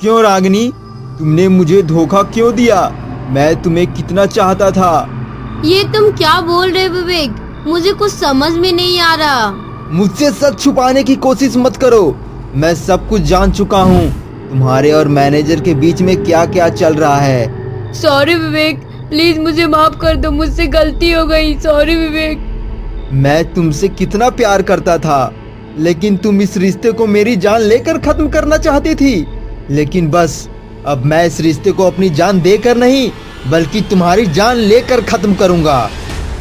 क्यों रागिनी, तुमने मुझे धोखा क्यों दिया? मैं तुम्हें कितना चाहता था। ये तुम क्या बोल रहे विवेक? मुझे कुछ समझ में नहीं आ रहा। मुझसे सच छुपाने की कोशिश मत करो। मैं सब कुछ जान चुका हूँ, तुम्हारे और मैनेजर के बीच में क्या क्या चल रहा है। सॉरी विवेक, प्लीज मुझे माफ कर दो, मुझसे गलती हो गई। सॉरी विवेक। मैं तुमसे कितना प्यार करता था, लेकिन तुम इस रिश्ते को मेरी जान लेकर खत्म करना चाहती थी। लेकिन बस अब मैं इस रिश्ते को अपनी जान देकर नहीं, बल्कि तुम्हारी जान लेकर खत्म करूंगा।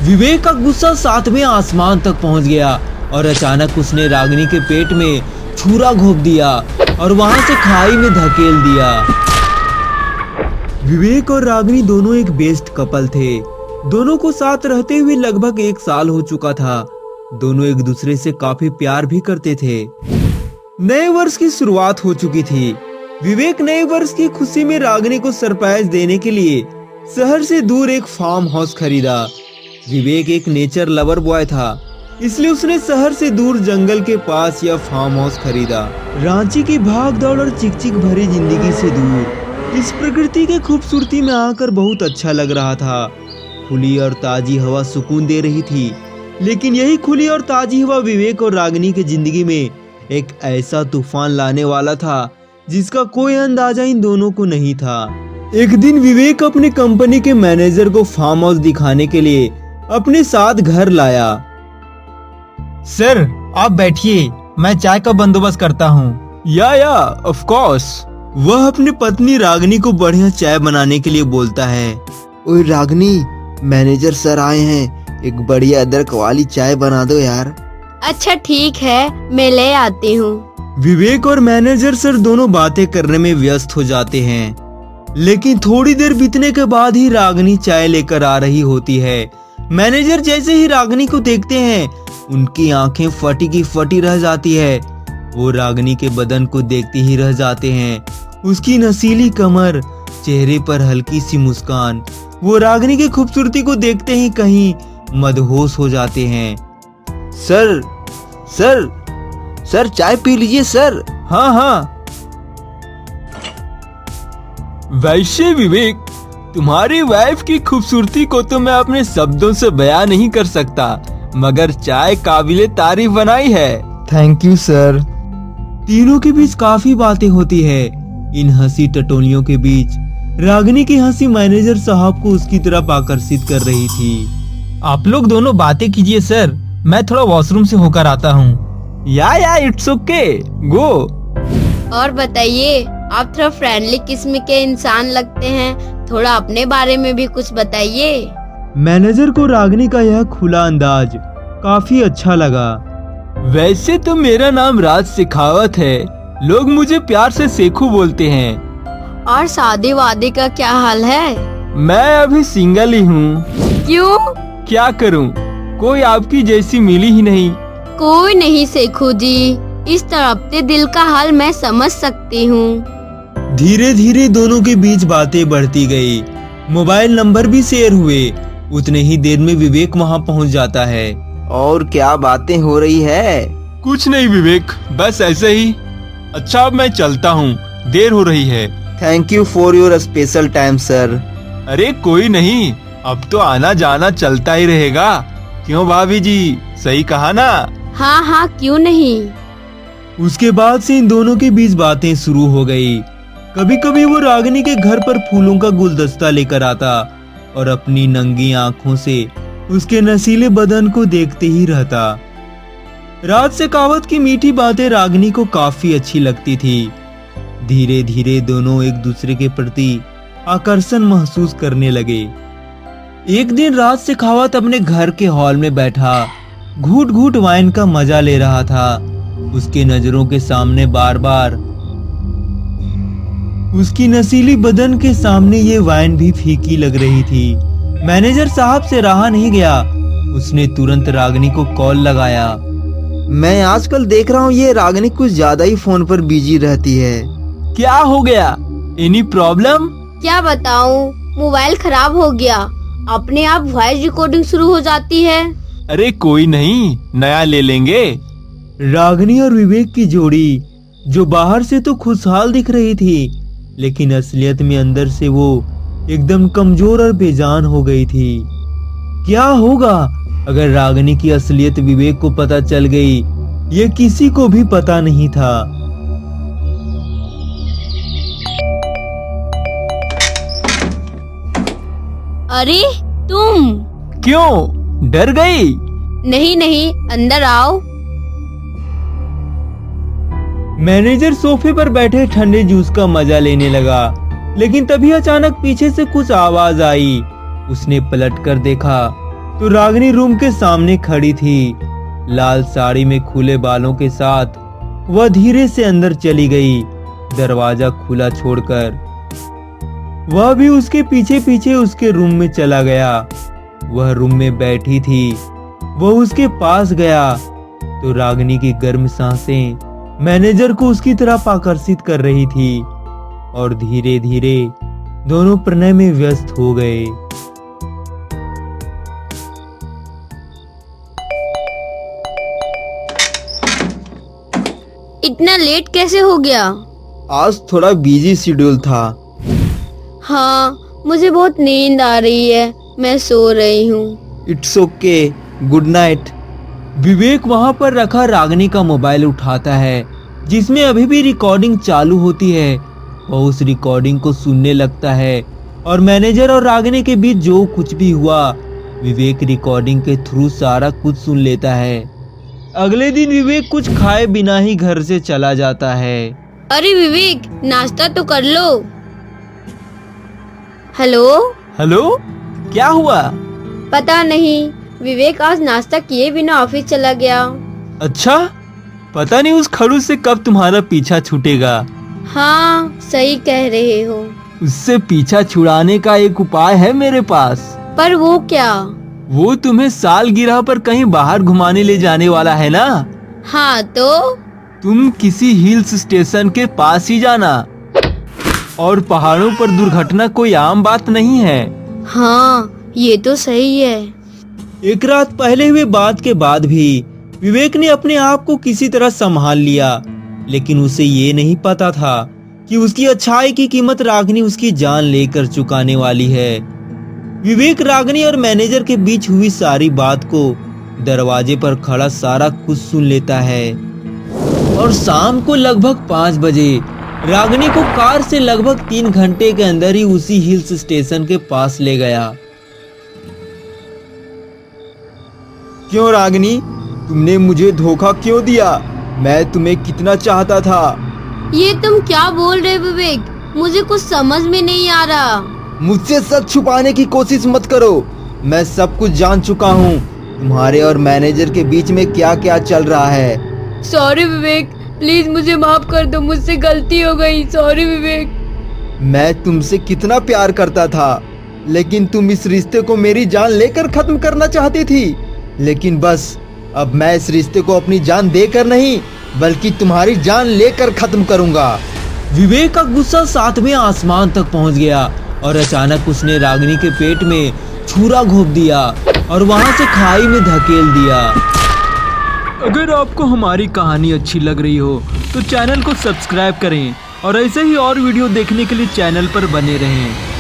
विवेक का गुस्सा सातवें आसमान तक पहुंच गया और अचानक उसने रागिनी के पेट में छुरा घोंप दिया और वहां से खाई में धकेल दिया। विवेक और रागिनी दोनों एक बेस्ट कपल थे। दोनों को साथ रहते हुए लगभग 1 साल हो चुका था। दोनों एक दूसरे से काफी प्यार भी करते थे। नए वर्ष की शुरुआत हो चुकी थी। विवेक नए वर्ष की खुशी में रागिनी को सरप्राइज देने के लिए शहर से दूर एक फार्म हाउस खरीदा। विवेक एक नेचर लवर बॉय था, इसलिए उसने शहर से दूर जंगल के पास यह फार्म हाउस खरीदा। रांची की भाग दौड़ और चिकचिक भरी जिंदगी से दूर इस प्रकृति के खूबसूरती में आकर बहुत अच्छा लग रहा था। खुली और ताजी हवा सुकून दे रही थी, लेकिन यही खुली और ताजी हवा विवेक और रागिनी की जिंदगी में एक ऐसा तूफान लाने वाला था जिसका कोई अंदाजा इन दोनों को नहीं था। एक दिन विवेक अपने कंपनी के मैनेजर को फार्म हाउस दिखाने के लिए अपने साथ घर लाया। सर आप बैठिए, मैं चाय का बंदोबस्त करता हूँ। या ऑफ कोर्स। वह अपनी पत्नी रागिनी को बढ़िया चाय बनाने के लिए बोलता है। ओए रागिनी, मैनेजर सर आए हैं, एक बढ़िया अदरक वाली चाय बना दो यार। अच्छा ठीक है, मैं ले आती हूँ। विवेक और मैनेजर सर दोनों बातें करने में व्यस्त हो जाते हैं, लेकिन थोड़ी देर बीतने के बाद ही रागिनी चाय लेकर आ रही होती है। मैनेजर जैसे ही रागिनी को देखते हैं, उनकी आंखें फटी की फटी रह जाती है। वो रागिनी के बदन को देखते ही रह जाते हैं। उसकी नसीली कमर, चेहरे पर हल्की सी मुस्कान, वो रागिनी की खूबसूरती को देखते ही कहीं मदहोश हो जाते हैं। सर सर सर चाय पी लीजिए सर। हाँ। वैसे विवेक, तुम्हारी वाइफ की खूबसूरती को तो मैं अपने शब्दों से बयां नहीं कर सकता, मगर चाय काबिले तारीफ बनाई है। Thank you sir. तीनों के बीच काफी बातें होती है। इन हंसी टटोलियों के बीच रागिनी की हंसी मैनेजर साहब को उसकी तरफ आकर्षित कर रही थी। आप लोग दोनों बातें कीजिए सर, मैं थोड़ा वॉशरूम से होकर आता हूँ। या इट्स ओके, गो। और बताइए, आप थोड़ा फ्रेंडली किस्म के इंसान लगते हैं, थोड़ा अपने बारे में भी कुछ बताइए। मैनेजर को रागिनी का यह खुला अंदाज काफी अच्छा लगा। वैसे तो मेरा नाम राज शेखावत है, लोग मुझे प्यार से शेखू बोलते हैं। और शादी वादी का क्या हाल है? मैं अभी सिंगल ही हूँ। क्यों? क्या करूँ, कोई आपकी जैसी मिली ही नहीं। कोई नहीं शेखू जी, इस तड़पते दिल का हाल मैं समझ सकती हूँ। धीरे धीरे दोनों के बीच बातें बढ़ती गई। मोबाइल नंबर भी शेयर हुए। उतने ही देर में विवेक वहाँ पहुँच जाता है। और क्या बातें हो रही है? कुछ नहीं विवेक, बस ऐसे ही। अच्छा अब मैं चलता हूँ, देर हो रही है। Thank you for your special time sir. अरे कोई नहीं, अब तो आना जाना चलता ही रहेगा। क्यों भाभी जी, सही कहा ना? हाँ, क्यों नहीं। उसके बाद से इन दोनों के बीच बातें शुरू हो गई। कभी कभी वो रागिनी के घर पर फूलों का गुलदस्ता लेकर आता और अपनी नंगी आंखों से उसके नशीले बदन को देखते ही रहता। राज शेखावत की मीठी बातें रागिनी को काफी अच्छी लगती थी। धीरे धीरे दोनों एक दूसरे के प्रति आकर्षण महसूस करने लगे। एक दिन राज शेखावत अपने घर के हॉल में बैठा घूट घूट वाइन का मजा ले रहा था। उसके नजरों के सामने बार बार उसकी नसीली बदन के सामने ये वाइन भी फीकी लग रही थी। मैनेजर साहब से रहा नहीं गया, उसने तुरंत रागिनी को कॉल लगाया। मैं आजकल देख रहा हूँ ये रागिनी कुछ ज्यादा ही फोन पर बिजी रहती है। क्या हो गया? Any problem? क्या बताऊँ, मोबाइल खराब हो गया, अपने आप वॉइस रिकॉर्डिंग शुरू हो जाती है। अरे कोई नहीं, नया ले लेंगे। रागिनी और विवेक की जोड़ी जो बाहर से तो खुशहाल दिख रही थी, लेकिन असलियत में अंदर से वो एकदम कमजोर और बेजान हो गई थी। क्या होगा अगर रागिनी की असलियत विवेक को पता चल गई? ये किसी को भी पता नहीं था। अरे तुम क्यों डर गई? नहीं नहीं, अंदर आओ। मैनेजर सोफे पर बैठे ठंडे जूस का मजा लेने लगा, लेकिन तभी अचानक पीछे से कुछ आवाज आई। उसने पलट कर देखा तो रागिनी रूम के सामने खड़ी थी। लाल साड़ी में खुले बालों के साथ वह धीरे से अंदर चली गई, दरवाजा खुला छोड़कर। वह भी उसके पीछे पीछे उसके रूम में चला गया। वह रूम में बैठी थी। वह उसके पास गया तो रागिनी की गर्म सांसें मैनेजर को उसकी तरफ आकर्षित कर रही थी और धीरे धीरे दोनों प्रणय में व्यस्त हो गए। इतना लेट कैसे हो गया? आज थोड़ा बिजी शेड्यूल था। हाँ, मुझे बहुत नींद आ रही है, मैं सो रही हूँ। It's okay, good night. Vivek वहां पर रखा रागिनी का मोबाइल उठाता है, जिसमें अभी भी रिकॉर्डिंग चालू होती है। वह उस रिकॉर्डिंग को सुनने लगता है और मैनेजर और रागिनी के बीच जो कुछ भी हुआ, विवेक रिकॉर्डिंग के थ्रू सारा कुछ सुन लेता है। अगले दिन विवेक कुछ खाए बिना ही घर से चला जाता है। अरे विवेक, नाश्ता तो कर लो। हेलो हेलो, क्या हुआ? पता नहीं, विवेक आज नाश्ता किए बिना ऑफिस चला गया। अच्छा, पता नहीं उस खड़ूस से कब तुम्हारा पीछा छूटेगा। हाँ, सही कह रहे हो। उससे पीछा छुड़ाने का एक उपाय है मेरे पास। पर वो क्या? वो तुम्हें सालगिरह पर कहीं बाहर घुमाने ले जाने वाला है ना। हाँ तो? तुम किसी हिल्स स्टेशन के पास ही जाना, और पहाड़ों पर दुर्घटना कोई आम बात नहीं है। हाँ, ये तो सही है। एक रात पहले हुए बात के बाद भी विवेक ने अपने आप को किसी तरह संभाल लिया, लेकिन उसे ये नहीं पता था कि उसकी अच्छाई की कीमत रागिनी उसकी जान लेकर चुकाने वाली है। विवेक रागिनी और मैनेजर के बीच हुई सारी बात को दरवाजे पर खड़ा सारा कुछ सुन लेता है, और शाम को लगभग 5 बजे रागिनी को कार से लगभग 3 घंटे के अंदर ही उसी हिल्स स्टेशन के पास ले गया। क्यों रागिनी, तुमने मुझे धोखा क्यों दिया? मैं तुम्हें कितना चाहता था। ये तुम क्या बोल रहे विवेक? मुझे कुछ समझ में नहीं आ रहा। मुझसे सच छुपाने की कोशिश मत करो। मैं सब कुछ जान चुका हूँ, तुम्हारे और मैनेजर के बीच में क्या क्या चल रहा है। सॉरी विवेक, प्लीज मुझे माफ कर दो, मुझसे गलती हो गई। सॉरी विवेक। मैं तुमसे कितना प्यार करता था, लेकिन तुम इस रिश्ते को मेरी जान लेकर खत्म करना चाहती थी। लेकिन बस अब मैं इस रिश्ते को अपनी जान देकर नहीं, बल्कि तुम्हारी जान लेकर खत्म करूंगा। विवेक का गुस्सा 7वें आसमान तक पहुंच गया और अचानक उसने रागिनी के पेट में छुरा घोंप दिया और वहां से खाई में धकेल दिया। अगर आपको हमारी कहानी अच्छी लग रही हो तो चैनल को सब्सक्राइब करें और ऐसे ही और वीडियो देखने के लिए चैनल पर बने रहें।